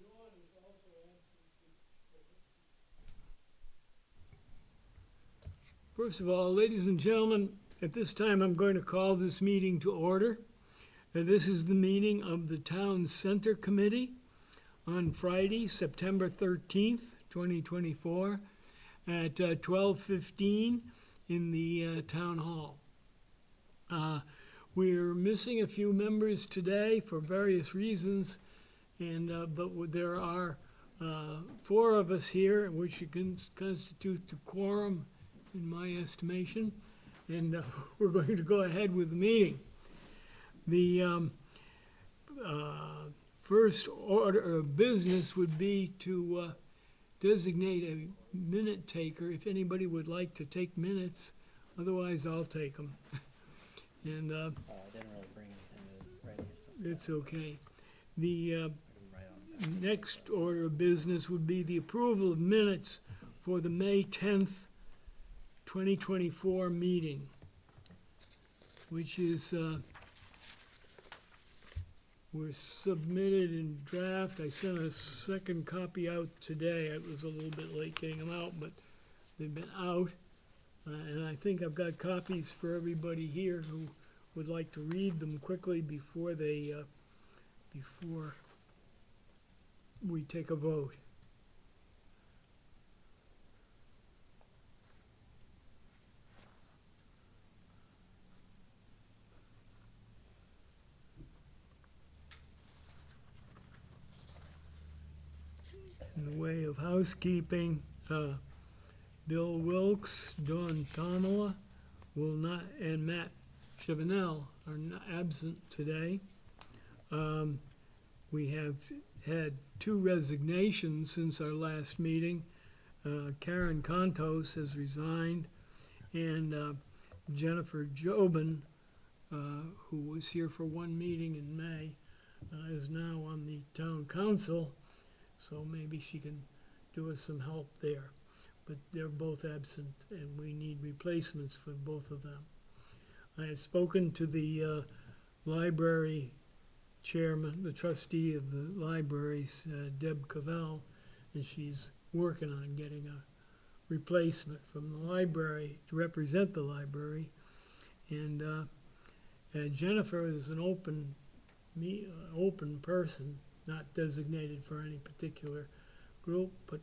Dawn is also absent to. First of all, ladies and gentlemen, at this time, I'm going to call this meeting to order. This is the meeting of the Town Center Committee on Friday, September 13th, 2024, at 12:15 in the Town Hall. We're missing a few members today for various reasons, and but there are four of us here, which can constitute the quorum in my estimation, and we're going to go ahead with the meeting. The first order of business would be to designate a minute taker, if anybody would like to take minutes. Otherwise, I'll take them. And I didn't really bring anything to write stuff. it's okay. The I can write on it. next order of business would be the approval of minutes for the May 10th, 2024 meeting, which is were submitted in draft. I sent a second copy out today. I was a little bit late getting them out, but they've been out. And I think I've got copies for everybody here who would like to read them quickly before they, before we take a vote. In the way of housekeeping, Bill Wilkes, Dawn Tomala will not, and Matt Chavanel are not absent today. We have had two resignations since our last meeting. Karen Contos has resigned, and Jennifer Jobin, who was here for one meeting in May, is now on the town council, so maybe she can do us some help there. But they're both absent, and we need replacements for both of them. I have spoken to the library chairman, the trustee of the libraries, Deb Cavell, and she's working on getting a replacement from the library to represent the library. And Jennifer is an open person, not designated for any particular group, but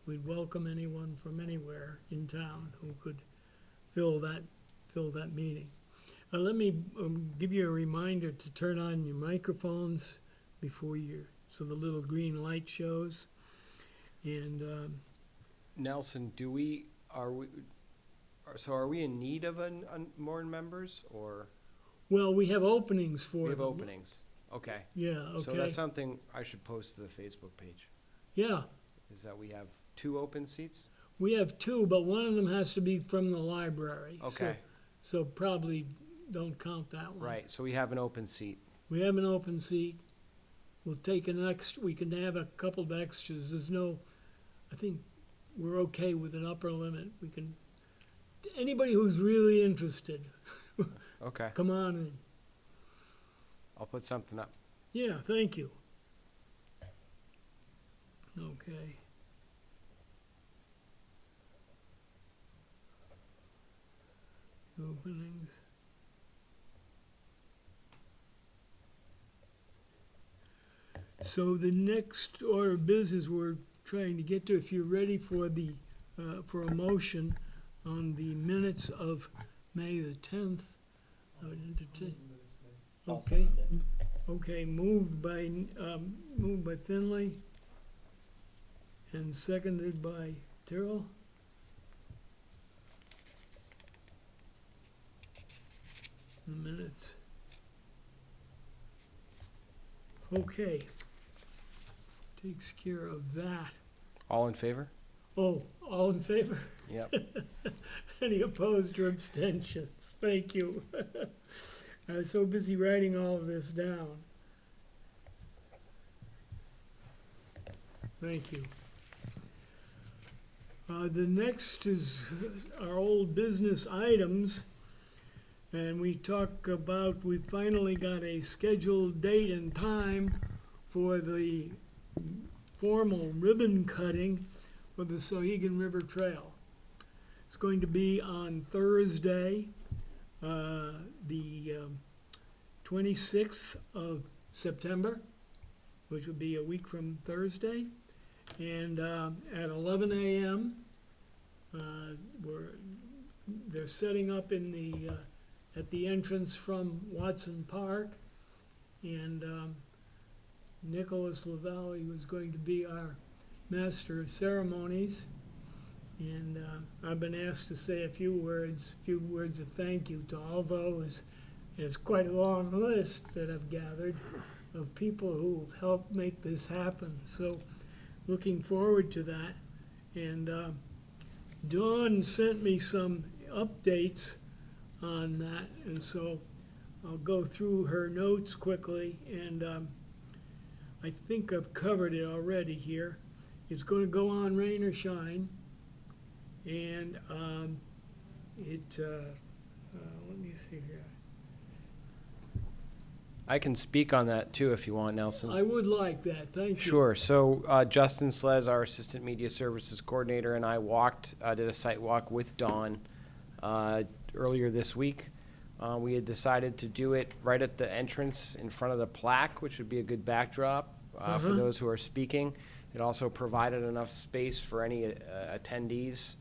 we'd welcome anyone from anywhere in town who could fill that meeting. Let me give you a reminder to turn on your microphones before so the little green light shows. And Nelson, are we in need of more members, or well, we have openings for we have them. openings? Okay. Yeah. Okay. So that's something I should post to the Facebook page. Yeah. Is that we have 2 open seats? We have 2, but one of them has to be from the library. Okay. So probably don't count that one. Right. So we have an open seat. We have an open seat. We'll take we can have a couple of extras. I think we're okay with an upper limit. We can, anybody who's really interested, Okay. come on in. I'll put something up. Yeah, thank you. Okay. Openings. So the next order of business we're trying to get to, if you're ready for for a motion on the minutes of May the 10th, I would entertain. I'll Okay. second it. Okay, moved by Finley and seconded by Terrell. The minutes. Okay. Takes care of that. All in favor? Oh, all in favor? Yep. Any opposed or abstentions? Thank you. I was so busy writing all of this down. Thank you. The next is our old business items. And we finally got a scheduled date and time for the formal ribbon cutting for the Sohegan River Trail. It's going to be on Thursday, the 26th of September, which would be a week from Thursday. And at 11 a.m., they're setting up in the at the entrance from Watson Park, and Nicholas Lavalley was going to be our master of ceremonies. And I've been asked to say a few words of thank you to all those. It's quite a long list that I've gathered of people who have helped make this happen. So looking forward to that. And Dawn sent me some updates on that, and so I'll go through her notes quickly. And I think I've covered it already here. It's going to go on rain or shine. And let me see here. I can speak on that too if you want, Nelson. I would like that, thank you. Sure. So Justin Slez, our Assistant Media Services Coordinator, and I did a site walk with Dawn earlier this week. We had decided to do it right at the entrance in front of the plaque, which would be a good backdrop for those who are speaking. It also provided enough space for any attendees.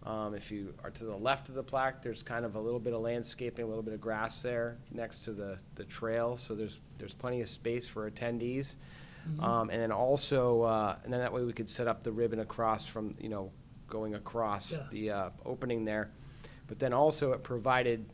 If you are to the left of the plaque, there's kind of a little bit of landscaping, a little bit of grass there next to the trail, so there's plenty of space for attendees. And then also, and then that way we could set up the ribbon across from, going across the opening there. But then also it provided,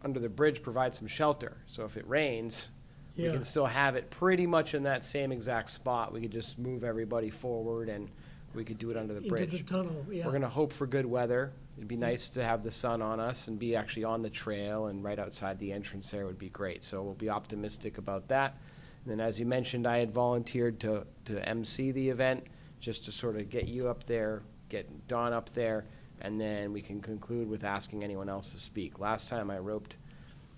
under the bridge, provides some shelter. So if it rains, we can still have it pretty much in that same exact spot. We could just move everybody forward and we could do it under the bridge. Into the tunnel, yeah. We're gonna hope for good weather. It'd be nice to have the sun on us and be actually on the trail and right outside the entrance there would be great. So we'll be optimistic about that. And then as you mentioned, I had volunteered to MC the event, just to sort of get you up there, get Dawn up there, and then we can conclude with asking anyone else to speak. Last time I roped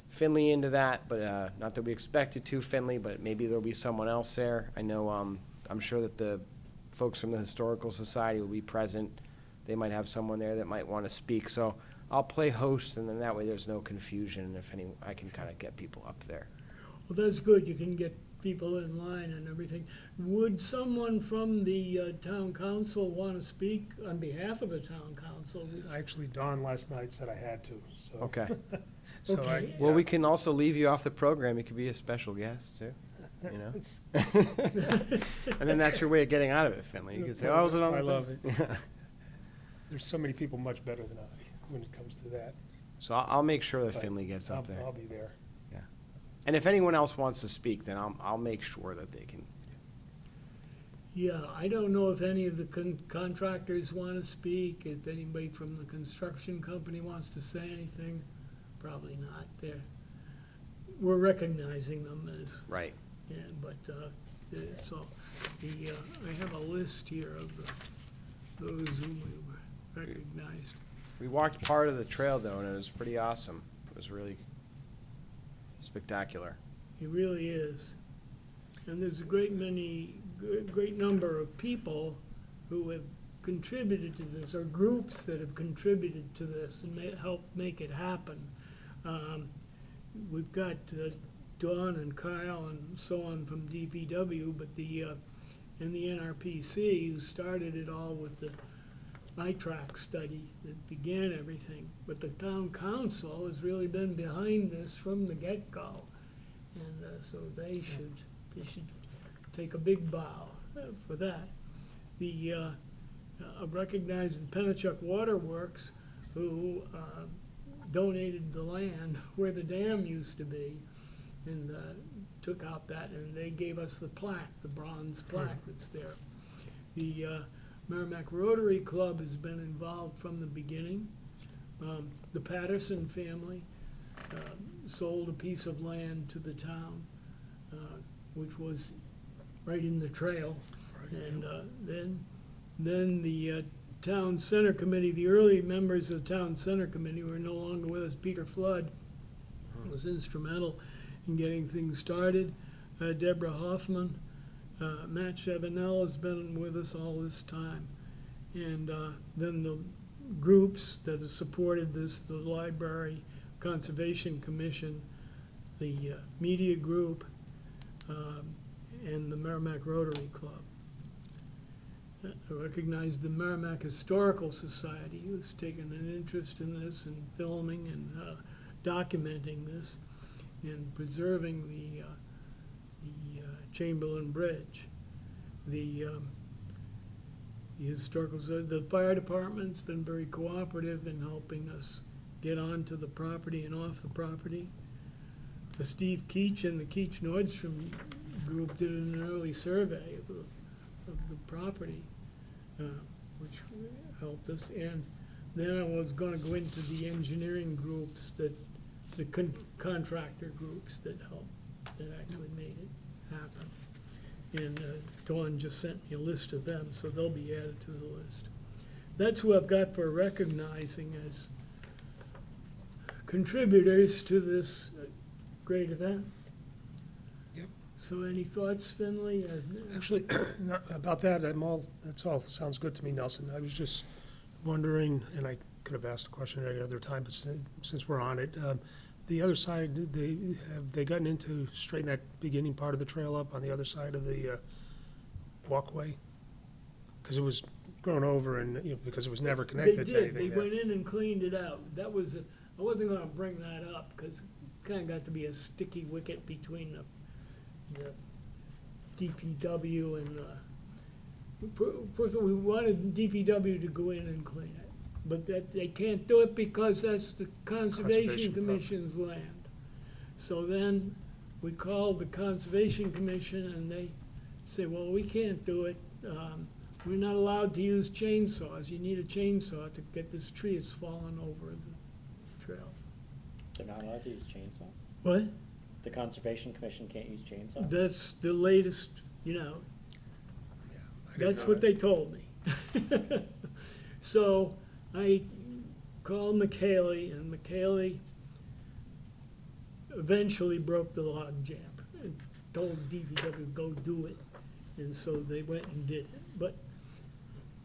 Finley into that, but not that we expected to, Finley, but maybe there'll be someone else there. I know, I'm sure that the folks from the Historical Society will be present. They might have someone there that might want to speak. So I'll play host, and then that way there's no confusion. If any, I can kind of get people up there. Well, that's good. You can get people in line and everything. Would someone from the town council want to speak on behalf of the town council? Actually, Dawn last night said I had to, so. Okay. So Okay. Well, we can also leave you off the program. You could be a special guest, too. You know? It's- And then that's your way of getting out of it, Finley. You can say, oh, I was on. I love it. There's so many people much better than I when it comes to that. So I'll make sure that But Finley gets up I'll there. be there. And if anyone else wants to speak, then I'll make sure that they can. Yeah, I don't know if any of the contractors want to speak, if anybody from the construction company wants to say anything. Probably not. We're recognizing them as, Right. yeah, but, so, I have a list here of those whom we recognized. We walked part of the trail, though, and it was pretty awesome. It was really spectacular. It really is. And there's a great number of people who have contributed to this, or groups that have contributed to this and helped make it happen. We've got Dawn and Kyle and so on from DPW, but and the NRPC, who started it all with the NITRAC study that began everything. But the town council has really been behind this from the get-go. And so they should take a big bow for that. I recognize the Pennachuck Water Works, who donated the land where the dam used to be, and took out that, and they gave us the plaque, the bronze plaque that's there. The Merrimack Rotary Club has been involved from the beginning. The Patterson family sold a piece of land to the town, which was right in the trail. And then the Town Center Committee, the early members of the Town Center Committee who are no longer with us. Peter Flood was instrumental in getting things started. Deborah Hoffman Matt Chabanel has been with us all this time. And then the groups that have supported this, the Library Conservation Commission, the Media Group, and the Merrimack Rotary Club. I recognize the Merrimack Historical Society, who's taken an interest in this and filming and documenting this and preserving the Chamberlain Bridge. The the fire department's been very cooperative in helping us get onto the property and off the property. The Steve Keach and the Keach Nordstrom group did an early survey of the property, which helped us. And then I was gonna go into the engineering groups the contractor groups that helped, that actually made it happen. And Dawn just sent me a list of them, so they'll be added to the list. That's who I've got for recognizing as contributors to this great event. Yep. So any thoughts, Finley? Actually, about that, that's all sounds good to me, Nelson. I was just wondering, and I could have asked the question at any other time, but since we're on it, the other side, have they gotten into straighten that beginning part of the trail up on the other side of the walkway? Because it was grown over and, because it was never They connected to did, anything they there. went in and cleaned it out. That was, I wasn't gonna bring that up, because it kinda got to be a sticky wicket between the DPW and, first of all, we wanted DPW to go in and clean it. But that, they can't do it because that's the Conservation Conservation Commission's land. So then we called the Conservation Commission and they say, well, we can't do it. We're not allowed to use chainsaws. You need a chainsaw to get this tree that's fallen over the trail. They're not allowed to use chainsaws? What? The Conservation Commission can't use chainsaws? That's the latest, I didn't that's know what that. they told me. So I called McKaylee, and McKaylee eventually broke the log jam and told DPW, go do it. And so they went and did it. But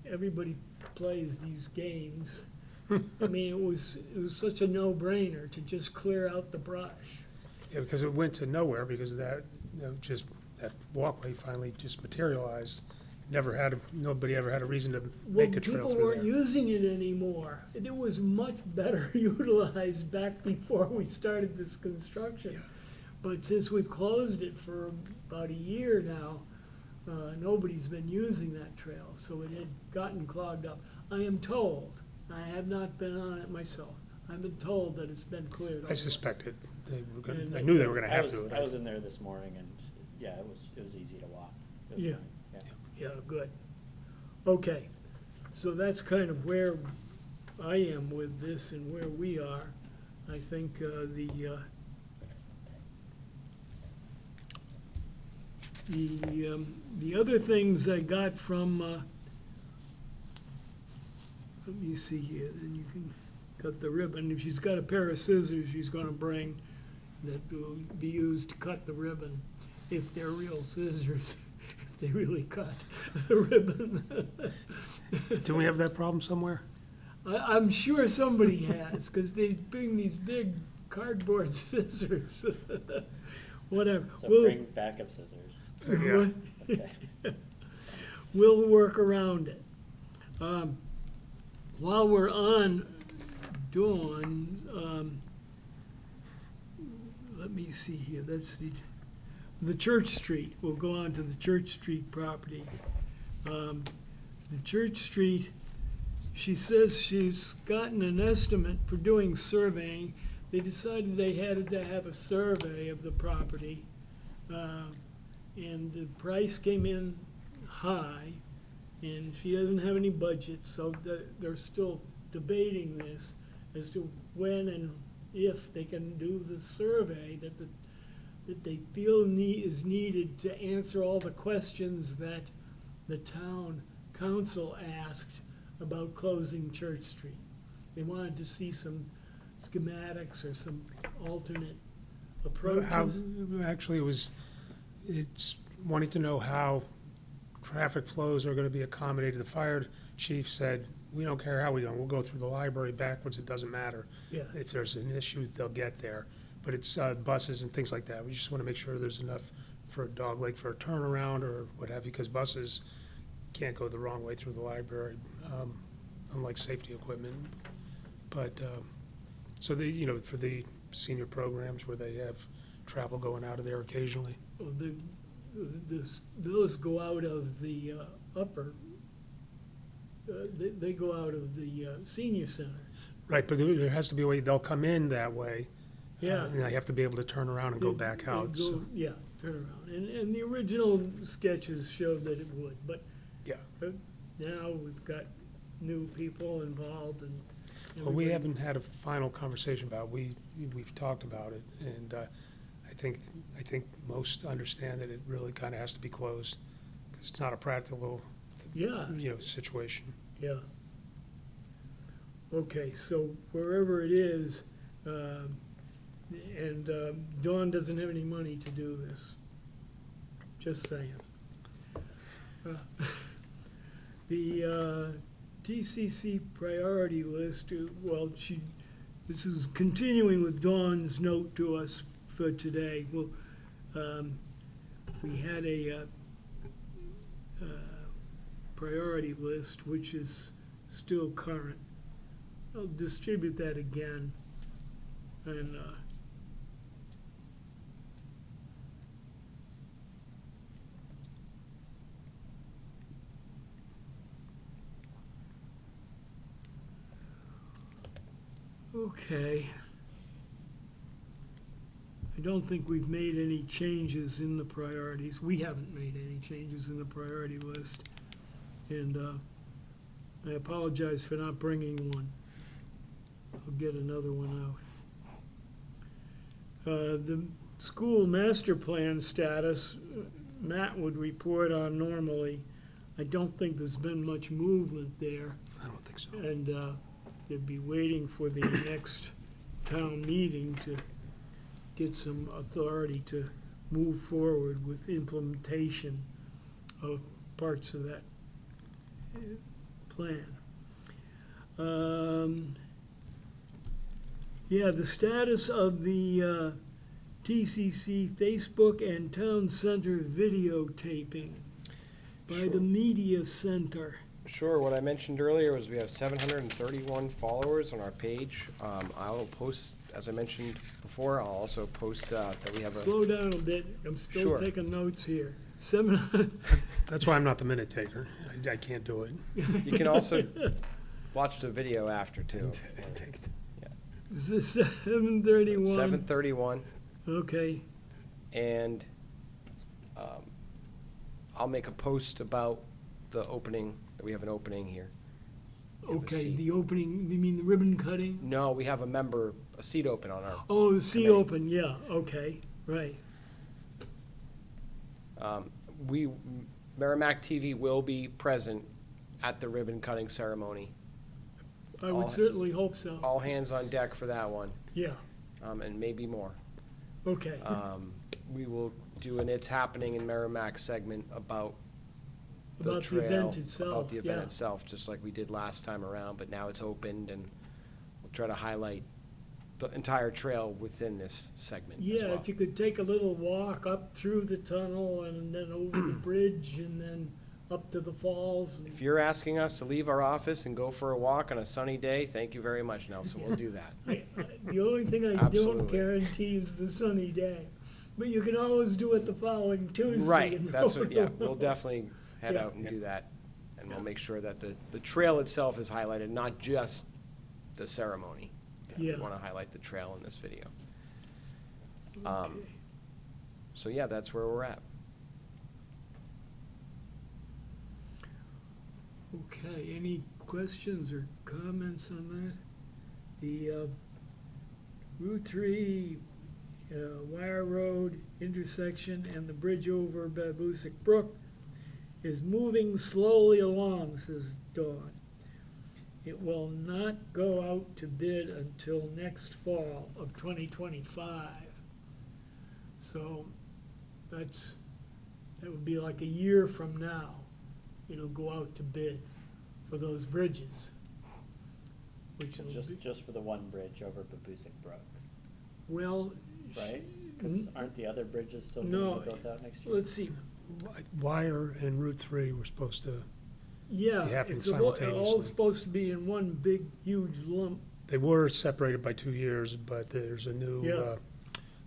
everybody plays these games. I mean, it was such a no-brainer to just clear out the brush. Yeah, because it went to nowhere, because of that, just that walkway finally just materialized. Nobody ever had a reason to make a trail People through weren't there. using it anymore. It was much better utilized back before we started this construction. Yeah. But since we've closed it for about a year now, nobody's been using that trail, so it had gotten clogged up. I am told, I have not been on it myself, I've been told that it's been cleared I over. suspected they were gonna, And- I knew they were gonna I have was, to. I was in there this morning and, yeah, it was easy to walk. It was Yeah. fine, yeah. Yeah, good. Okay, so that's kind of where I am with this and where we are. I think the other things I got from, let me see here, then you can cut the ribbon. If she's got a pair of scissors she's gonna bring that will be used to cut the ribbon, if they're real scissors. They really cut the ribbon. Do we have that problem somewhere? I'm sure somebody has, because they bring these big cardboard scissors. Whatever. So We'll- bring backup scissors. Yeah. Okay. We'll work around it. While we're on Dawn, let me see here, that's the Church Street. We'll go on to the Church Street property. The Church Street, she says she's gotten an estimate for doing surveying. They decided they had to have a survey of the property. And the price came in high, and she doesn't have any budget, so they're still debating this as to when and if they can do the survey that they feel is needed to answer all the questions that the town council asked about closing Church Street. They wanted to see some schematics or some alternate approaches. Actually, wanting to know how traffic flows are gonna be accommodated. The fire chief said, we don't care how we go, we'll go through the library backwards, it doesn't matter. Yeah, If there's an issue, they'll get there. But it's buses and things like that. We just want to make sure there's enough for a dog leg for a turnaround or what have you, because buses can't go the wrong way through the library, unlike safety equipment. But, so for the senior programs where they have travel going out of there occasionally. well, those go out of the upper, they go out of the senior center. Right, but there has to be a way, they'll come in that way. Yeah. And they have to be able to turn around and go They- back they out, go- so, Yeah, turn around. And the original sketches showed that it would, but yeah. now we've got new people involved and. Well, we everybody- haven't had a final conversation about it. We've talked about it, and I think most understand that it really kind of has to be closed, because it's not a practical, Yeah, situation. yeah. Okay, so wherever it is, and Dawn doesn't have any money to do this. Just saying. The TCC priority list, well, this is continuing with Dawn's note to us for today. Well, we had a priority list, which is still current. I'll distribute that again, and okay. I don't think we've made any changes in the priorities. We haven't made any changes in the priority list. And I apologize for not bringing one. I'll get another one out. The school master plan status, Matt would report on normally. I don't think there's been much movement there. I don't think so. And they'd be waiting for the next town meeting to get some authority to move forward with implementation of parts of that plan. Yeah, the status of the TCC Facebook and Town Center videotaping by the Sure. Media Center. Sure, what I mentioned earlier was we have 731 followers on our page. I will post, as I mentioned before, I'll also post that we have a, Slow down a bit, I'm still Sure. taking notes here. 700, That's why I'm not the minute taker. I can't do it. you can also watch the video after too. is this 731? 731, Okay, and I'll make a post about the opening, that we have an opening here. We have a okay, seat. the opening, you mean the ribbon cutting? No, we have a seat open on our, Oh, the sea Committee. open, yeah, okay, right. Merrimack TV will be present at the ribbon cutting ceremony. I would All- certainly hope so, All hands on deck for that one, yeah, and maybe more. okay. We will do an It's Happening in Merrimack segment about the About the trail. event itself, About the event yeah. itself, just like we did last time around, but now it's opened, and we'll try to highlight the entire trail within this segment as Yeah, well. if you could take a little walk up through the tunnel and then over the bridge and then up to the falls. and- If you're asking us to leave our office and go for a walk on a sunny day, thank you very much, Nelson, we'll do that. The only thing I don't Absolutely. guarantee is the sunny day, but you can always do it the following Tuesday. Right, and that's what, yeah, over the we'll road. definitely head Yeah. out and do that, and we'll make sure that the trail itself is highlighted, not just the ceremony. We Yeah. wanna highlight the trail in this video. Okay. So, yeah, that's where we're at. Okay, any questions or comments on that? The Route 3, Wire Road intersection and the bridge over Babusick Brook is moving slowly along, says Dawn. It will not go out to bid until next fall of 2025. So that's that would be like a year from now, it'll go out to bid for those bridges. Which will be, Just for the one bridge over Babusick Brook, well. right? Because aren't the other bridges still No, gonna be built out next year? Let's see, Wire and Route 3 were supposed to, yeah, Be happening it's all simultaneously. supposed to be in one big, huge lump. they were separated by 2 years, but there's a new Yeah.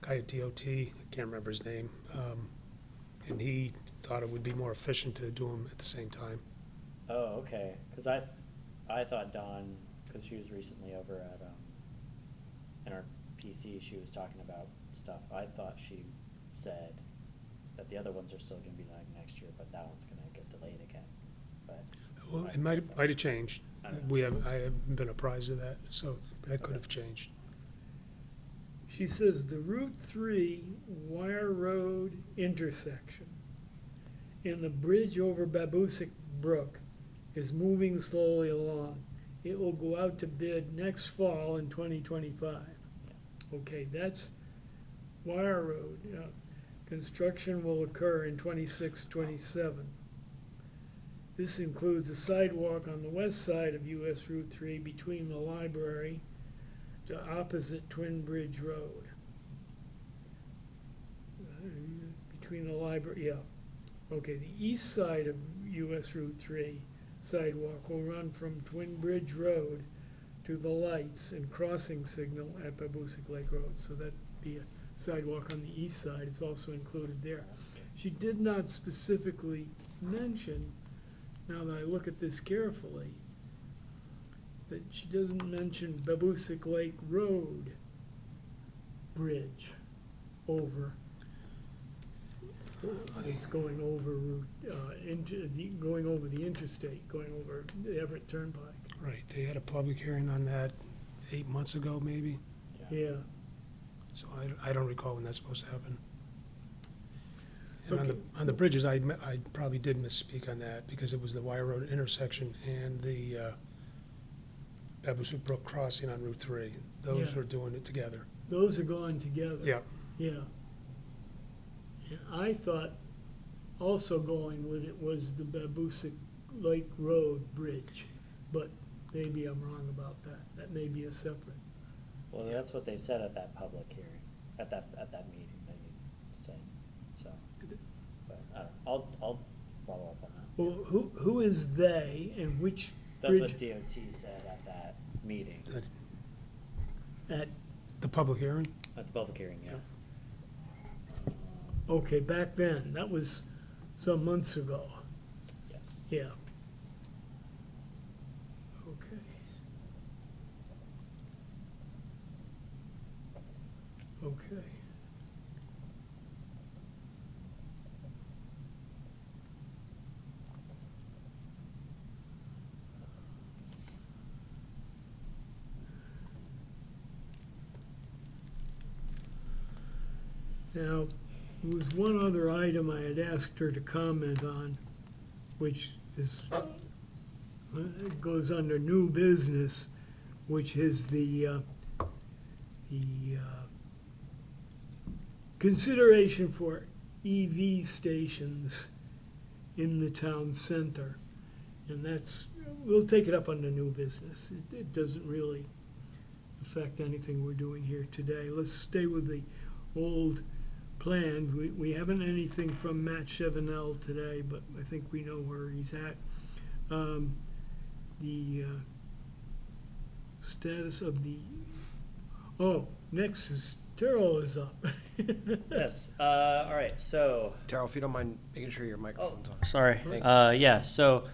guy at DOT, I can't remember his name, and he thought it would be more efficient to do them at the same time. Oh, okay, because I thought Dawn, because she was recently over at, in our PC, she was talking about stuff. I thought she said that the other ones are still gonna be like next year, but that one's gonna get delayed again, but. Well, it might have changed. I don't know. I haven't been apprised of that, so that could have changed. She says the Route 3 Wire Road intersection and the bridge over Babusick Brook is moving slowly along. It will go out to bid next fall in 2025. Okay, that's Wire Road. Construction will occur in 26, 27. This includes a sidewalk on the west side of US Route 3 between the library to opposite Twin Bridge Road. Between the library, yeah. Okay, the east side of US Route 3 sidewalk will run from Twin Bridge Road to the lights and crossing signal at Babusick Lake Road. So that'd be a sidewalk on the east side. It's also included there. She did not specifically mention, now that I look at this carefully, that she doesn't mention Babusick Lake Road bridge over. It's going over Route, going over the interstate, going over the Everett Turnpike. Right, they had a public hearing on that 8 months ago, maybe, Yeah, so I don't recall when that's supposed to happen. And Okay. on the bridges, I probably did misspeak on that, because it was the Wire Road intersection and the Babusick Brook crossing on Route 3. Those Yeah. are doing it together. those are going together. Yeah, Yeah. And I thought also going with it was the Babusick Lake Road Bridge, but maybe I'm wrong about that. That may be a separate. Well, that's what they said at that public hearing, at that meeting that you said, so. But, I don't know, I'll follow up on that. Well, who is they and which That's bridge? what DOT said at that meeting, At, the public hearing? at the public hearing, yeah. okay, back then, that was some months ago. Yes. Yeah. Okay. Okay. Now, there was one other item I had asked her to comment on, which is, it goes under new business, which is the consideration for EV stations in the town center. And that's, we'll take it up under new business. It doesn't really affect anything we're doing here today. Let's stay with the old plans. We haven't anything from Matt Chevenel today, but I think we know where he's at. The status of the, next is, Terrell is up. Yes, all right, so, Terrell, if you don't mind making sure your microphone's on. sorry. Thanks. Yeah, so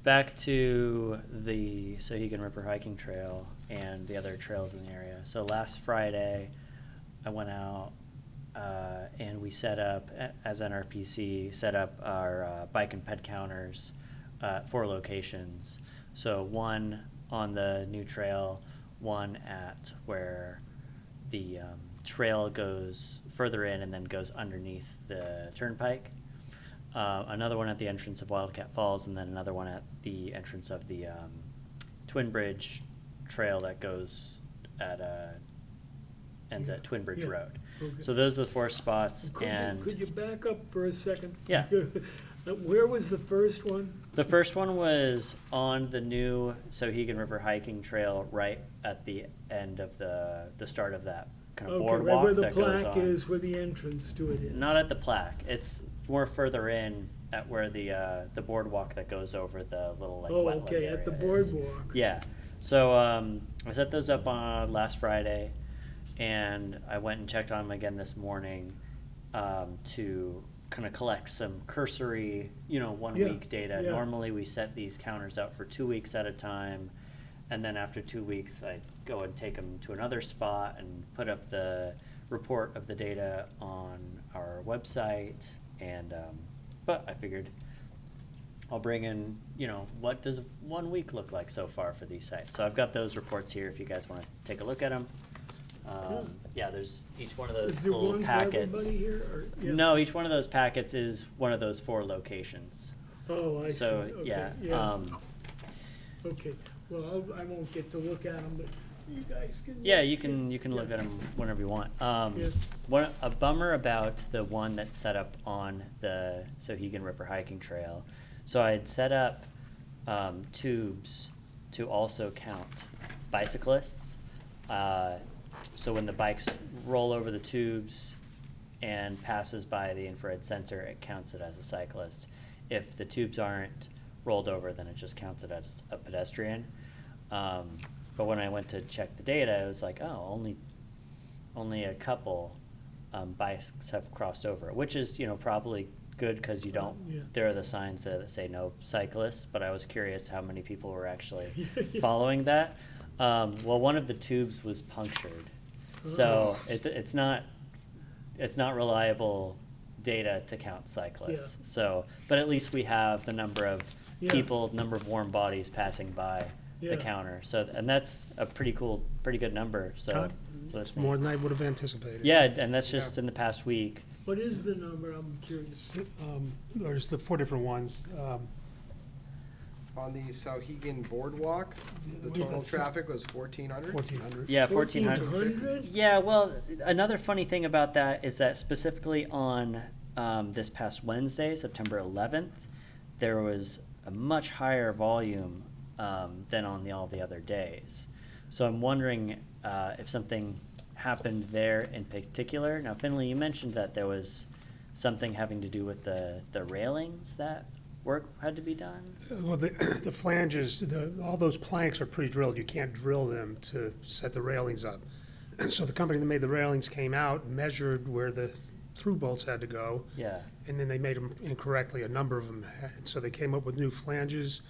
back to the Sohegan River Hiking Trail and the other trails in the area. So last Friday, I went out and we set up, as NRPC, set up our bike and ped counters at 4 locations. So one on the new trail, one at where the trail goes further in and then goes underneath the turnpike. Another one at the entrance of Wildcat Falls, and then another one at the entrance of the Twin Bridge Trail that goes at ends Yeah, at Twin Bridge yeah. Road. Okay. So those are the 4 spots, Could you- and Could you back up for a second? Yeah. Where was the first one? the first one was on the new Sohegan River hiking trail, right at the end of the start of that kind of Okay, right boardwalk where the that goes plaque on. is, where the entrance to it is. Not at the plaque. It's more further in at where the boardwalk that goes over the little like Oh, wetland okay, at the area is. boardwalk. Yeah. So I set those up on last Friday, and I went and checked on them again this morning to kind of collect some cursory, 1 Yeah, week data. yeah. Normally we set these counters out for 2 weeks at a time, and then after 2 weeks I go and take them to another spot and put up the report of the data on our website. And but I figured I'll bring in, what does 1 week look like so far for these sites? So I've got those reports here if you guys want to take a look at them. Yeah, there's each one of Is those there little one for packets. everybody here, or? Yeah. No, each one of those packets is one of those 4 locations. Oh, I see, So, okay, yeah, Okay, well, I won't get to look at them, but you guys can. yeah, you can look at them whenever you want. Yeah. A bummer about the one that's set up on the Sohegan River hiking trail. So I had set up tubes to also count bicyclists. So when the bikes roll over the tubes and passes by the infrared sensor, it counts it as a cyclist. If the tubes aren't rolled over, then it just counts it as a pedestrian. But when I went to check the data, it was like, oh, only a couple bikes have crossed over, which is, probably good because you don't, Yeah. there are the signs that say no cyclists, but I was curious how many people were actually Yeah. following that. Well, one of the tubes was punctured, so it's not reliable data to count cyclists. Yeah. So, but at least we have the number of Yeah. people, number of warm bodies passing by Yeah. the counter. So, and that's a pretty good number. So, God, so that's It's more than I would have anticipated. yeah, and that's just in the past week. What is the number, I'm curious? There's the 4 different ones. On the Sauhegan Boardwalk, the Wait, total that's- traffic was 1,400. 1,400. Yeah, 1400. 1,400? Yeah, well, another funny thing about that is that specifically on this past Wednesday, September 11th, there was a much higher volume than on all the other days. So I'm wondering if something happened there in particular. Now, Finley, you mentioned that there was something having to do with the railings that work had to be done. Well, the flanges, all those planks are pre-drilled. You can't drill them to set the railings up. So the company that made the railings came out, measured where the through bolts had to go, Yeah. and then they made them incorrectly. A number of them had. So they came up with new flanges.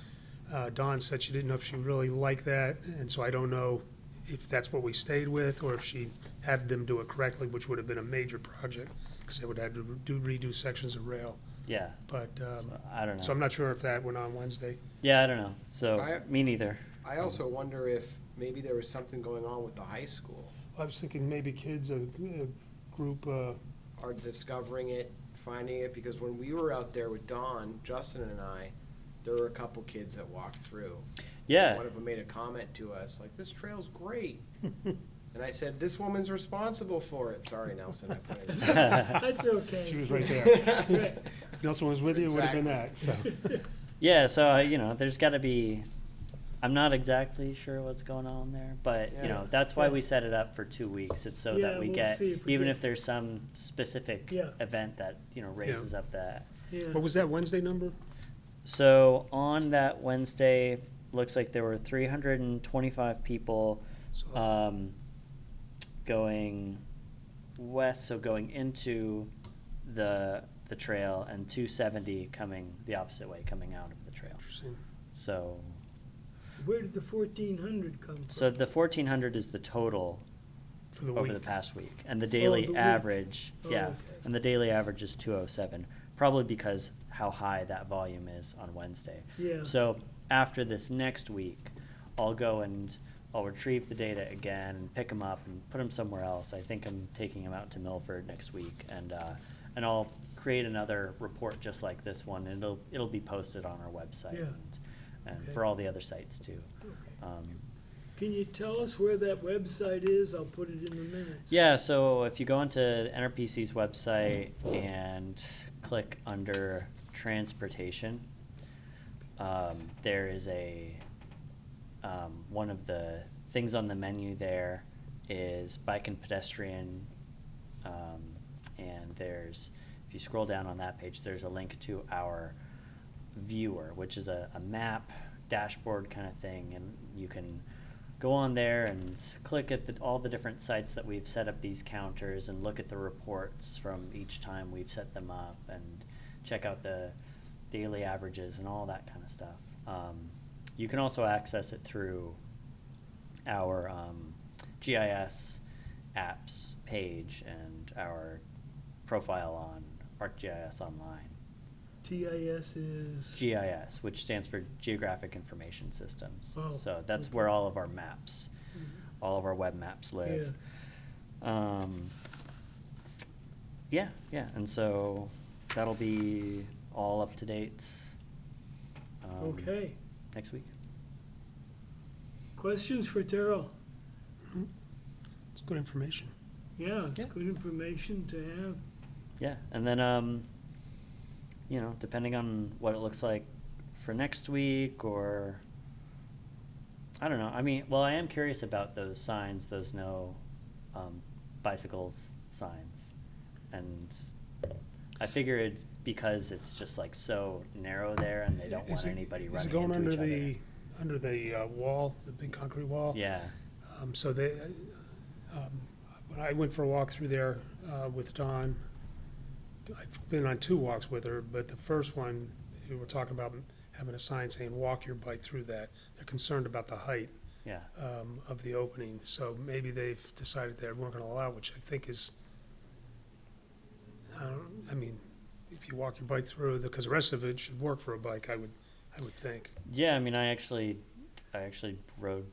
Dawn said she didn't know if she really liked that, and so I don't know if that's what we stayed with, or if she had them do it correctly, which would have been a major project, because they would have to redo sections of rail. Yeah. But, So, I don't know. so I'm not sure if that went on Wednesday. Yeah, I don't know. So I- me neither. I also wonder if maybe there was something going on with the high school. I was thinking maybe kids, a group, Are discovering it, finding it, because when we were out there with Dawn, Justin and I, there were a couple kids that walked through. Yeah. One of them made a comment to us, like, this trail's great. And I said, this woman's responsible for it. Sorry, Nelson, I pointed this out. That's okay. she was right there. If Nelson was with you, it would have been that, so. Yeah, so there's got to be. I'm not exactly sure what's going on there, but Yeah. that's why Yeah. we set it up for 2 weeks. It's so Yeah, that we we'll get, see if we even get- if there's some specific Yeah. event that raises up that. Yeah. What was that Wednesday number? So on that Wednesday, looks like there were 325 people So, going west, so going into the trail, and 270 coming the opposite way, coming out of the trail. Interesting. So Where did the 1,400 come from? So the 1,400 is the total For the over week. the past week, and the the daily week. average, Oh, yeah, okay. and the daily average is 207, probably because how high that volume is on Wednesday. Yeah. So after this next week, I'll go and I'll retrieve the data again, and pick them up and put them somewhere else. I think I'm taking them out to Milford next week, and I'll create another report just like this one, and it'll be posted on our website Yeah. and Okay. for all the other sites too. Okay. Can you tell us where that website is? I'll put it in the minutes. Yeah, so if you go onto NRPC's website and click under transportation, there is one of the things on the menu there is bike and pedestrian, and if you scroll down on that page, there's a link to our viewer, which is a map dashboard kind of thing, and you can go on there and click at all the different sites that we've set up these counters and look at the reports from each time we've set them up and check out the daily averages and all that kind of stuff. You can also access it through our GIS apps page and our profile on ArcGIS Online. TIS is, GIS, which stands for Geographic Information Systems. Oh, So that's okay. where all of our maps, all of our web maps live. Yeah, and so that'll be all up to date. okay. Next week. Questions for Terrell? It's good information. Yeah, it's Yeah. good information to have. Yeah, and then, depending on what it looks like for next week, or, I don't know, I am curious about those signs, those no bicycles signs. And I figure it's because it's just like so narrow there and they don't want anybody Is running it going into under each under the wall, the big concrete wall? other. Yeah, So when I went for a walk through there with Dawn, I've been on 2 walks with her, but the first one, we were talking about having a sign saying, walk your bike through that. They're concerned about the height yeah. of the opening, so maybe they've decided they weren't gonna allow, which I think is, if you walk your bike through, because the rest of it should work for a bike, I would think. Yeah, I actually rode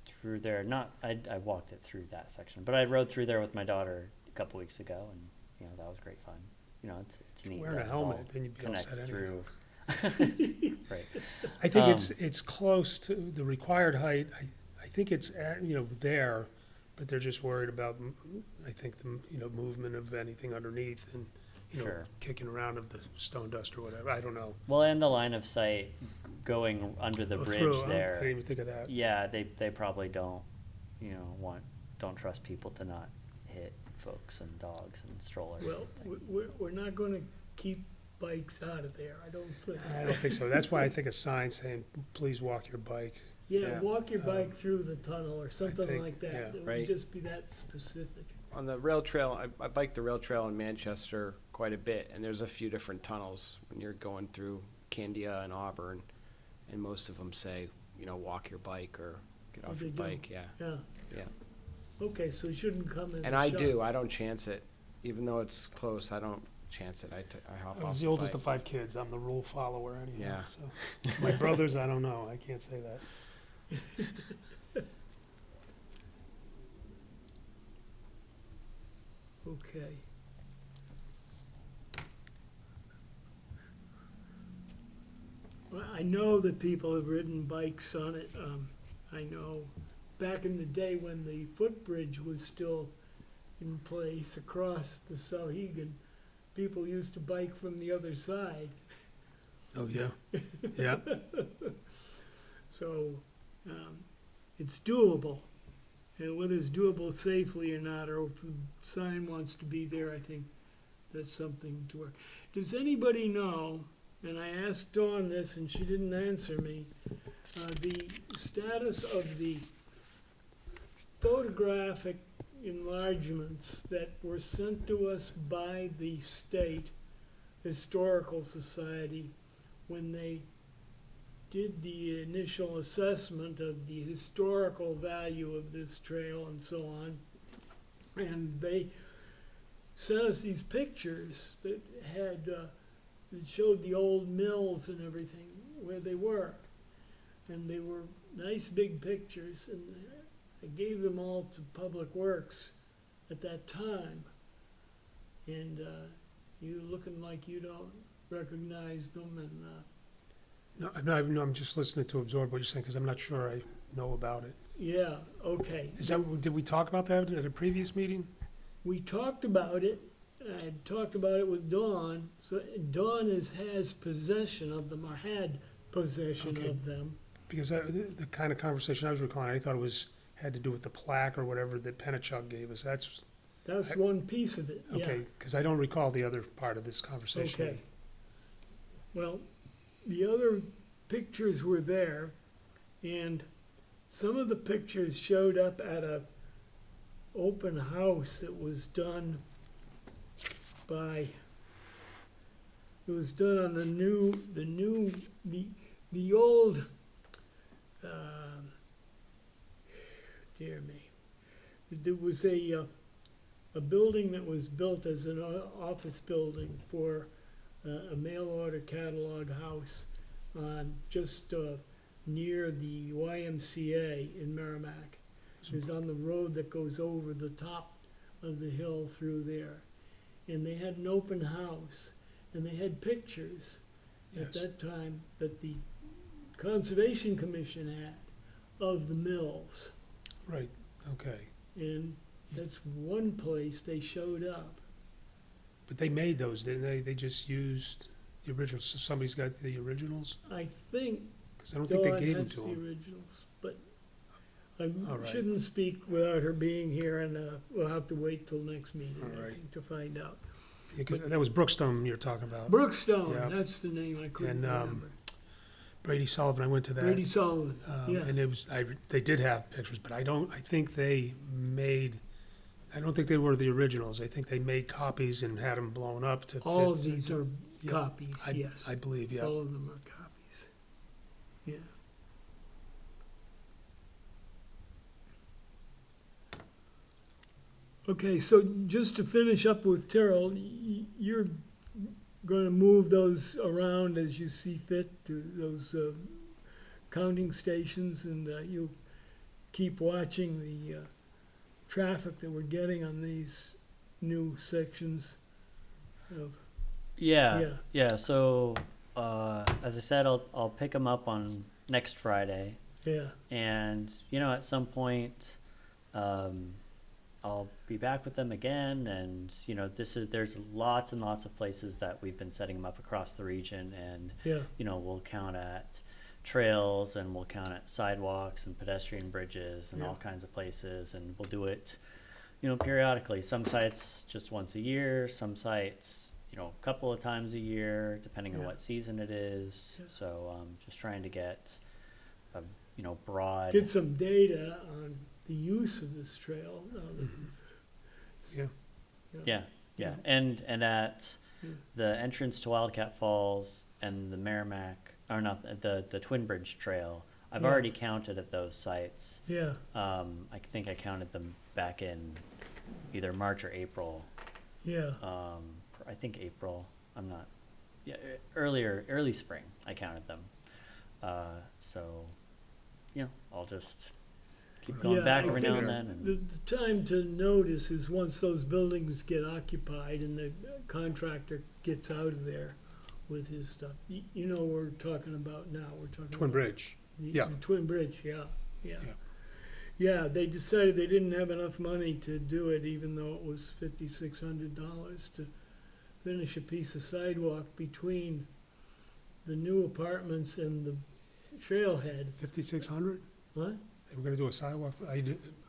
through there. I walked it through that section, but I rode through there with my daughter a couple weeks ago, and that was great fun. It's neat. Wearing a that it helmet, all then you'd be all connects set anyway. through. Right. I think Um, it's close to the required height. I think it's there, but they're just worried about, I think, the movement of anything underneath and, Sure. kicking around of the stone dust or whatever. I don't know. Well, and the line of sight going under the Go bridge through, I there. didn't even think of that. Yeah, they probably don't, don't trust people to not hit folks and dogs and strollers. Well, and things. we're not gonna keep bikes out of there, I don't think. I don't think so. That's why I think a sign saying, please walk your bike. Yeah, Yeah. walk your bike through the tunnel or something think, like yeah. that. It would Right. just be that specific. On the rail trail, I biked the rail trail in Manchester quite a bit, and there's a few different tunnels when you're going through Candia and Auburn, and most of them say, walk your bike or get Oh, off they your do? bike, yeah. Yeah, Yeah. okay, so it shouldn't come as a And I shock. do, I don't chance it, even though it's close, I don't chance it, I hop I off was the the oldest of bike. 5 kids. I'm the rule follower anyhow, Yeah. so. My brothers, I don't know. I can't say that. Okay. Well, I know that people have ridden bikes on it. I know back in the day when the footbridge was still in place across the Sauhegan, people used to bike from the other side. Oh, yeah. Yeah. So it's doable. And whether it's doable safely or not, or if the sign wants to be there, I think that's something to work. Does anybody know, and I asked Dawn this and she didn't answer me, the status of the photographic enlargements that were sent to us by the State Historical Society when they did the initial assessment of the historical value of this trail and so on. And they sent us these pictures that had, that showed the old mills and everything where they were. And they were nice big pictures, and I gave them all to Public Works at that time. And you looking like you don't recognize them, and No, I'm just listening to absorb what you're saying because I'm not sure I know about it. Yeah, okay. Is that, did we talk about that at a previous meeting? We talked about it, I had talked about it with Dawn, so Dawn has possession of them, or had possession Okay. of them. Because the kind of conversation I was recalling, I thought it was, had to do with the plaque or whatever that Penachuk gave us. That's, That's one piece of it, yeah. okay, because I don't recall the other part of this conversation. Okay. Well, the other pictures were there, and some of the pictures showed up at a open house that was done by, it was done on the old, dear me. There was a building that was built as an office building for a mail order catalog house on just near the YMCA in Merrimack. It was on the road that goes over the top of the hill through there. And they had an open house, and they had pictures at Yes. that time that the Conservation Commission had of the mills. Right, okay. And that's one place they showed up. But they made those, didn't they? They just used the originals, so somebody's got the originals? I think Because I don't think they Dawn gave them has to the them. originals, but I All right. shouldn't speak without her being here, and we'll have to wait till next meeting, All I right. think, to find out. Because that was Brookstone you're talking about. Brookstone, Yeah. that's the name I couldn't And, remember. Brady Sullivan, I went to that. Brady Sullivan, yeah. And it was, they did have pictures, but I think they made, I don't think they were the originals. I think they made copies and had them blown up to fit. All of these are Yeah, copies, yes. I believe, yeah. All of them are copies, yeah. Okay, so just to finish up with Terrell, you're gonna move those around as you see fit to those counting stations, and you'll keep watching the traffic that we're getting on these new sections of, Yeah, yeah, so, as I said, I'll pick them up on next Friday. yeah, And, you know, at some point, I'll be back with them again. And, you know, there's lots and lots of places that we've been setting them up across the region. And, yeah, you know, we'll count at trails, and we'll count at sidewalks and pedestrian bridges and Yeah. all kinds of places. And we'll do it, you know, periodically. Some sites just once a year, some sites, you know, a couple of times a year, depending on Yeah. what season it is. Yeah. So, just trying to get a, you know, broad. get some data on the use of this trail. Yeah. Yeah, Yeah. and at Yeah. the entrance to Wildcat Falls and the Merrimack, or not, the Twin Bridge Trail, I've Yeah. already counted at those sites. Yeah, I think I counted them back in either March or April. yeah, I think April, I'm not, yeah, early spring, I counted them. So, you know, I'll just keep going Yeah, back I every think now and then. the And, time to notice is once those buildings get occupied and the contractor gets out of there with his stuff. You know what we're talking about now, we're talking Twin about Bridge. the yeah. Twin Bridge, yeah, yeah. Yeah. Yeah, they decided they didn't have enough money to do it, even though it was $5,600 to finish a piece of sidewalk between the new apartments and the trailhead. 5,600? What? They were gonna do a sidewalk?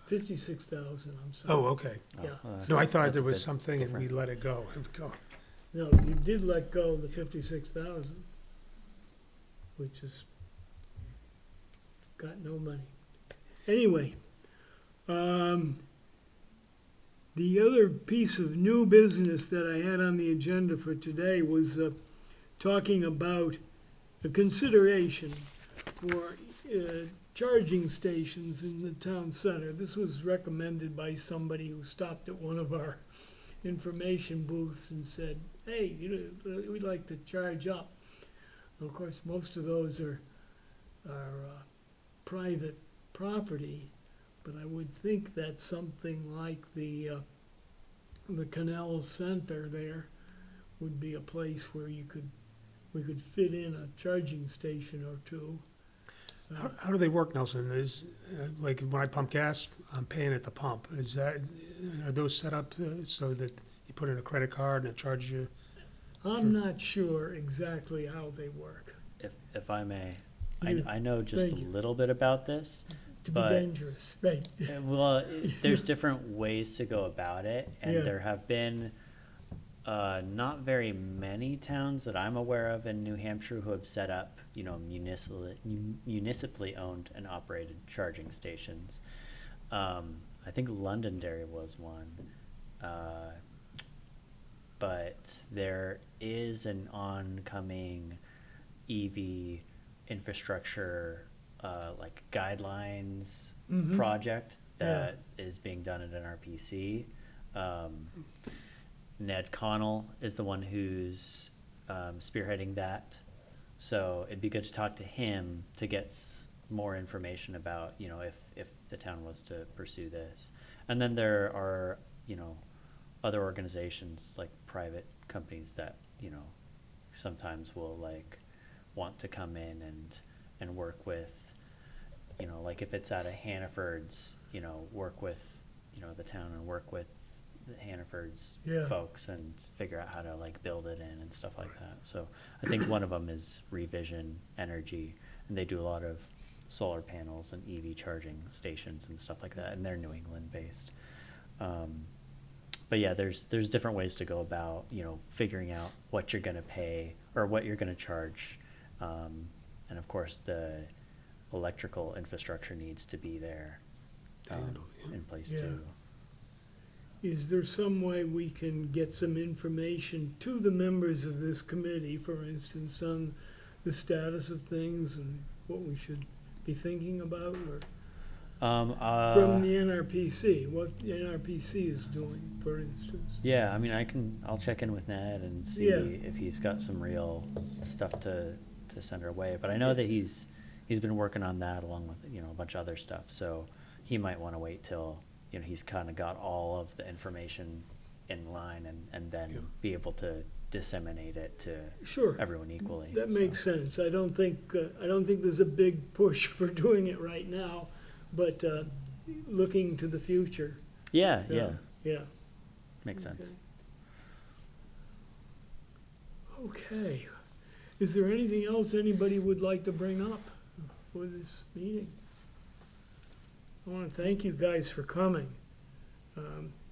56,000, I'm sorry. Oh, okay. Yeah. No, I that's thought a there was bit something and we different. let it go. Go. No, you did let go of the 56,000, which is, got no money. Anyway, the other piece of new business that I had on the agenda for today was talking about the consideration for charging stations in the town center. This was recommended by somebody who stopped at one of our information booths and said, hey, you know, we'd like to charge up. Of course, most of those are private property, but I would think that something like the Canal Center there would be a place where we could fit in a charging station or two. How do they work, Nelson? Like, when I pump gas, I'm paying at the pump. Are those set up so that you put in a credit card and it charges you? I'm not sure exactly how they work. If I may, You- I know just a thank you. little bit about this. To be But- dangerous, right? Well, there's different ways to go about it, and Yeah. there have been not very many towns that I'm aware of in New Hampshire who have set up, municipally owned and operated charging stations. I think Londonderry was one. But there is an oncoming EV infrastructure, like guidelines Mhm. project Yeah. that is being done at NRPC. Ned Connell is the one who's spearheading that. So it'd be good to talk to him to get more information about, if the town was to pursue this. And then there are, other organizations, like private companies that, sometimes will want to come in and work with, like if it's out of Hannaford's, work with, the town and work with the Hannaford's Yeah. folks and figure out how to build it in and stuff like that. So I think one of them is Revision Energy, and they do a lot of solar panels and EV charging stations and stuff like that, and they're New England based. But yeah, there's different ways to go about, figuring out what you're gonna pay or what you're gonna charge. And of course, the electrical infrastructure needs to be there, in place Yeah. too. Is there some way we can get some information to the members of this committee, for instance, on the status of things and what we should be thinking about, or from the NRPC, what the NRPC is doing, for instance? Yeah, I mean, I'll check in with Ned and see Yeah. if he's got some real stuff to send our way. But I know that he's been working on that along with, a bunch of other stuff. So he might want to wait till, he's kind of got all of the information in line and then Yeah. be able to disseminate it to Sure, everyone equally. that so. makes sense. I don't think there's a big push for doing it right now, but looking to the future, Yeah, Yeah. yeah, yeah. makes sense. Okay. Is there anything else anybody would like to bring up for this meeting? I want to thank you guys for coming.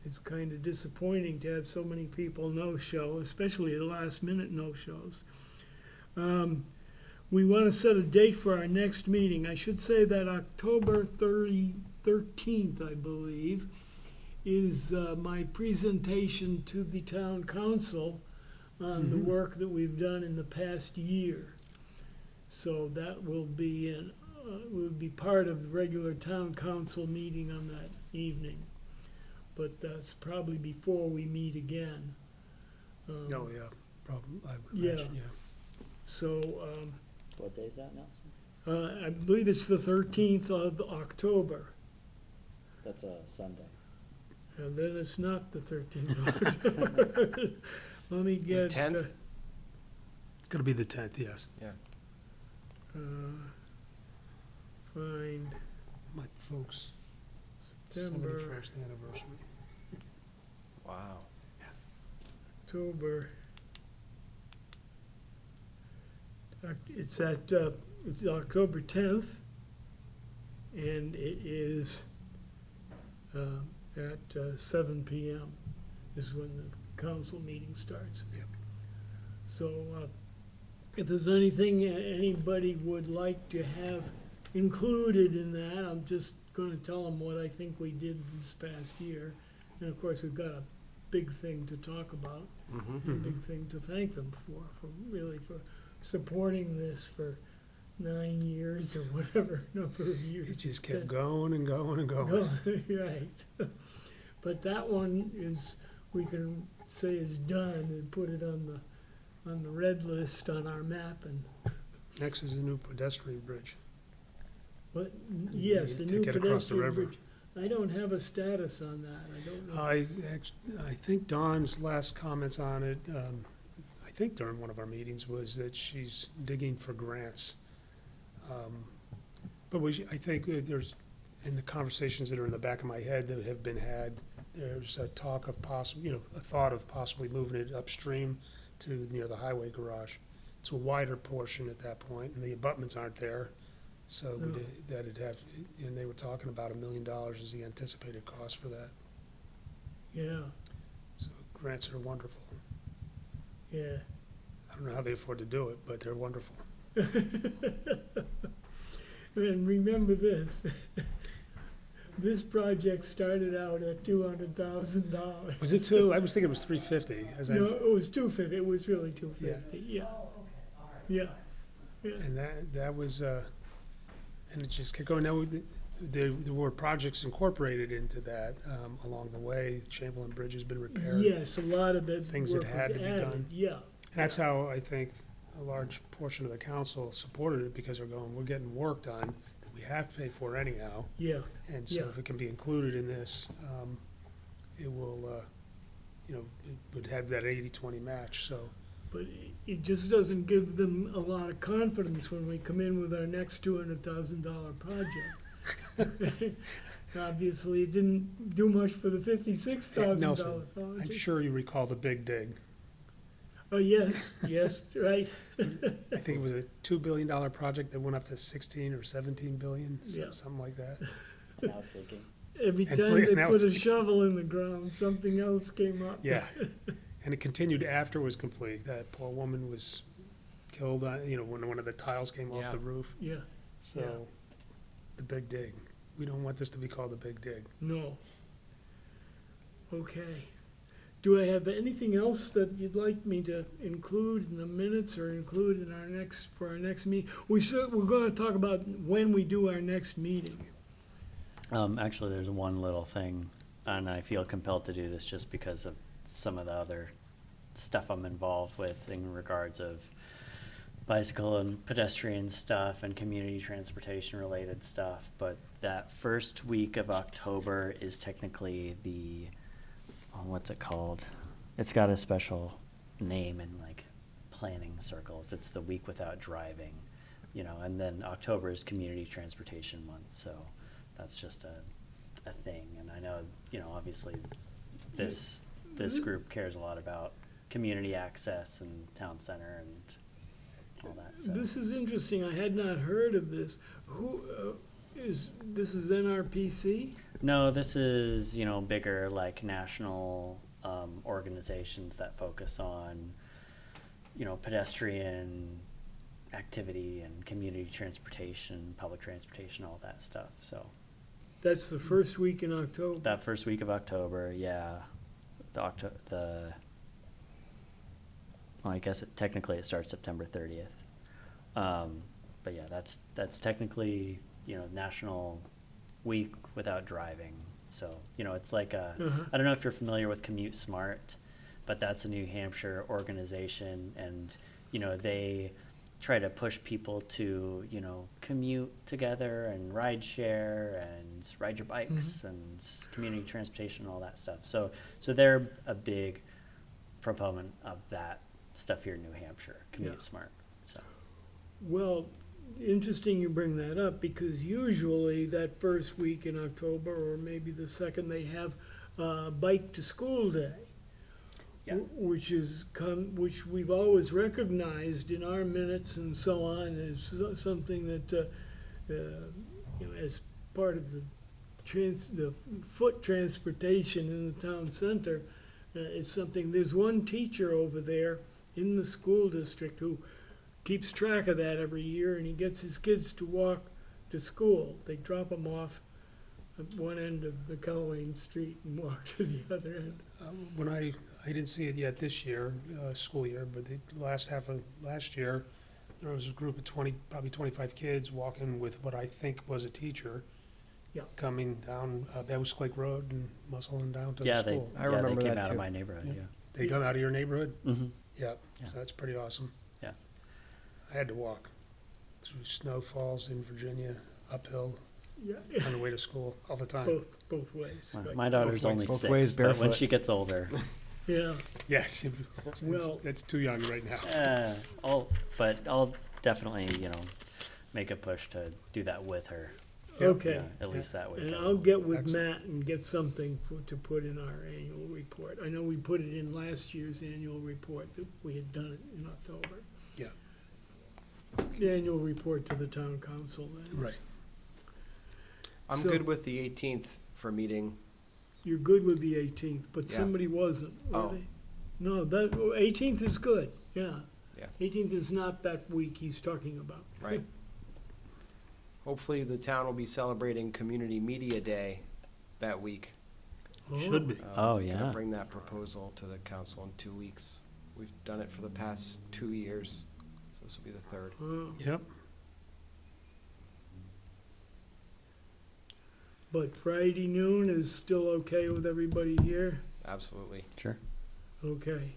It's kind of disappointing to have so many people no-show, especially the last-minute no-shows. We want to set a date for our next meeting. I should say that October 13th, I believe, is my presentation to the town council on the work that we've done in the past year. So that will be part of the regular town council meeting on that evening. But that's probably before we meet again. Oh, yeah, probably, I would Yeah. imagine, yeah. So, What day is that, Nelson? I believe it's the 13th of October. That's a Sunday. And then it's not the 13th of October. Let me get. 10th? It's gonna be the 10th, yes. Find My folks' September, 71st anniversary. Wow. October. It's October 10th, and it is at 7 p.m. is when the council meeting starts. Yep. So if there's anything anybody would like to have included in that, I'm just going to tell them what I think we did this past year. And of course, we've got a big thing to talk about, Mm-hmm. a big thing to thank them for really for supporting this for 9 years or whatever number of years. It just kept going and going and going. Right. But that one is, we can say is done and put it on the red list on our map and, Next is a new pedestrian bridge. but, yes, the To new get across the pedestrian river. bridge. I don't have a status on that, I don't know. I think Dawn's last comments on it, I think during one of our meetings, was that she's digging for grants. But I think there's, in the conversations that are in the back of my head that have been had, there's a talk of a thought of possibly moving it upstream to near the highway garage. It's a wider portion at that point, and the abutments aren't there. So No. that'd have, and they were talking about $1 million is the anticipated cost for that. Yeah, So grants are wonderful. yeah. I don't know how they afford to do it, but they're wonderful. And remember this, this project started out at $200,000. Was it two? I was thinking it was 350. No, it was 250, it was really 250, yeah. Yeah, yeah, And that was, and it just kept going. Now, there were projects incorporated into that along the way. Chamberlain Bridge has been repaired. yes, a lot of that Things that work had was to be added, done. yeah. And that's how I think a large portion of the council supported it, because they're going, we're getting work done that we have to pay for anyhow. Yeah, And so Yeah. if it can be included in this, it will, it would have that 80-20 match, so. but it just doesn't give them a lot of confidence when we come in with our next $200,000 project. Obviously, it didn't do much for the $56,000 Nelson, I'm project. sure you recall the big dig. Oh, yes, yes, right, I think it was a $2 billion project that went up to 16 or 17 billion, Yeah. something like that. Now it's sinking. every And time they now put a it's- shovel in the ground, something else came up. Yeah, and it continued after it was complete. That poor woman was killed, when one of the tiles came off Yeah. the roof. Yeah, So, the big dig. We don't want this to be called the big dig. no. Okay. Do I have anything else that you'd like me to include in the minutes or include in for our next meeting? We're gonna talk about when we do our next meeting. Actually, there's one little thing, and I feel compelled to do this just because of some of the other stuff I'm involved with in regards of bicycle and pedestrian stuff and community transportation related stuff. But that first week of October is technically what's it called? It's got a special name in like planning circles. It's the week without driving, and then October is community transportation month. So that's just a thing. And I know, obviously this group cares a lot about community access and town center and all that. So This is interesting. I had not heard of this. This is NRPC? no, this is, bigger like national organizations that focus on, pedestrian activity and community transportation, public transportation, all that stuff. So That's the first week in October. that first week of October, yeah, well, I guess technically it starts September 30th. But yeah, that's technically, National Week Without Driving. So, it's like Uh-huh. I don't know if you're familiar with Commute Smart, but that's a New Hampshire organization, and, they try to push people to, commute together and ride share and ride your bikes and community transportation and all that stuff. So they're a big proponent of that stuff here in New Hampshire, Commute Yeah. Smart. So Well, interesting you bring that up, because usually that first week in October, or maybe the second, they have Bike to School Day. Yeah. Which we've always recognized in our minutes and so on as something that, as part of the foot transportation in the town center, it's something, there's one teacher over there in the school district who keeps track of that every year, and he gets his kids to walk to school. They drop them off at one end of the Colwyn Street and walk to the other end. When I didn't see it yet this year, school year, but the last half of last year, there was a group of 20, probably 25 kids walking with what I think was a teacher. Yeah. Coming down Bevis Lake Road and muscling down to the yeah, school. I remember they came that out too. of my neighborhood. Yeah. Yeah. They come out of your neighborhood? Mm-hmm. Yeah, Yeah. so that's pretty awesome. Yeah. I had to walk through snowfalls in Virginia, uphill, Yeah, on the way to school all the time. both ways. right. My daughter's Both only ways. Both 6, ways but when barefoot. she gets older, Yeah, Yes, Well- that's too young right now. I'll definitely, make a push to do that with her. Okay. Yeah, at least that week. And I I'll will. get with Excellent. Matt and get something to put in our annual report. I know we put it in last year's annual report, that we had done it in October. Yeah. The annual report to the town council then. Right. I'm So- good with the 18th for meeting. You're good with the 18th, but Yeah. somebody wasn't, were Oh. they? No, that, 18th is good, yeah. Yeah. 18th is not that week he's talking about. Right. Hopefully, the town will be celebrating Community Media Day that week. Should be. Oh, Gonna yeah. bring that proposal to the council in 2 weeks. We've done it for the past 2 years, so this will be the third. Oh. Yep. But Friday noon is still okay with everybody here? Absolutely. Sure. Okay.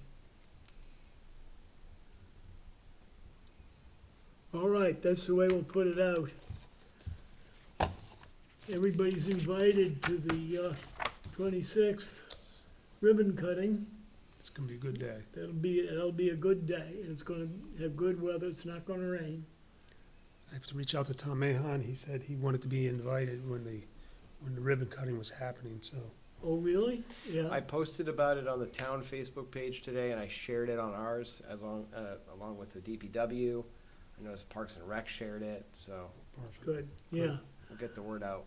All right, that's the way we'll put it out. Everybody's invited to the 26th ribbon cutting. It's gonna be a good day. That'll be a good day, and it's gonna have good weather, it's not gonna rain. I have to reach out to Tom Mahon. He said he wanted to be invited when the ribbon cutting was happening, so. Oh, really? Yeah, I posted about it on the town Facebook page today, and I shared it on ours along with the DPW. I noticed Parks and Rec shared it, so Perfect. good, yeah. we'll get the word out.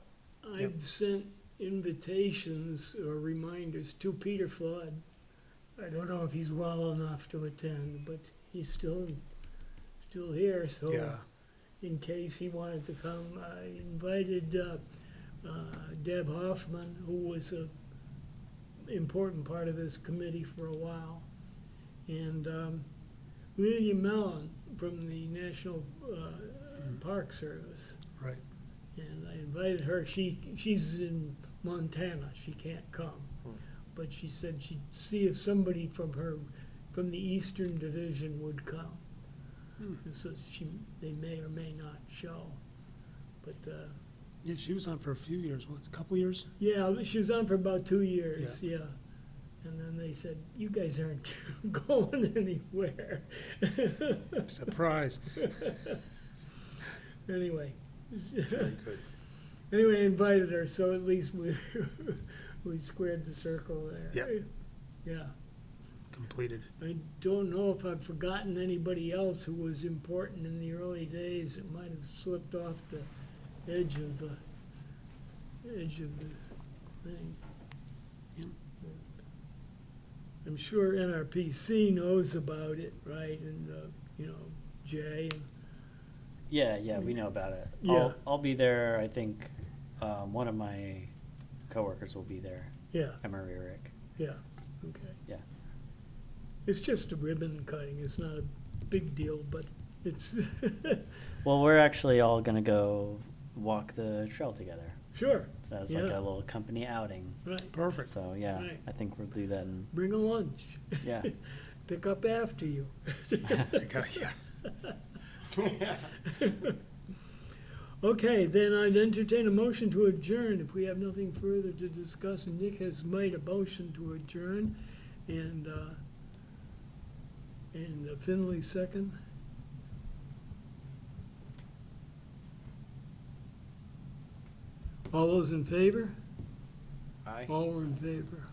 I've sent invitations or reminders to Peter Flood. I don't know if he's well enough to attend, but he's still here, so Yeah, in case he wanted to come, I invited Deb Hoffman, who was a important part of this committee for a while, and William Mellon from the National Park Service. right. And I invited her, she's in Montana, she can't come. But she said she'd see if somebody from the Eastern Division would come. Hmm. So they may or may not show. But, Yeah, she was on for a few years, what, a couple years? yeah, she was on for about 2 years, yeah. And then they said, you guys aren't going anywhere. Surprise. Anyway. Very good. Anyway, I invited her, so at least we squared the circle there. Yep. Yeah. Completed. I don't know if I've forgotten anybody else who was important in the early days. It might have slipped off the edge of the thing. Yep. I'm sure NRPC knows about it, right? And, Jay and, Yeah, we know about it. Yeah. I'll be there. I think one of my coworkers will be there. yeah, Emery Rick. yeah, okay. Yeah. It's just a ribbon cutting. It's not a big deal, but it's, Well, we're actually all gonna go walk the trail together. sure, So it's like Yeah. a little company outing. right. Perfect. So yeah, Right. I think we'll do that. And Bring a lunch. yeah, Pick up after you. Yeah. Okay, then I'd entertain a motion to adjourn if we have nothing further to discuss. And Nick has made a motion to adjourn, and Finley second. All those in favor? Aye. All are in favor.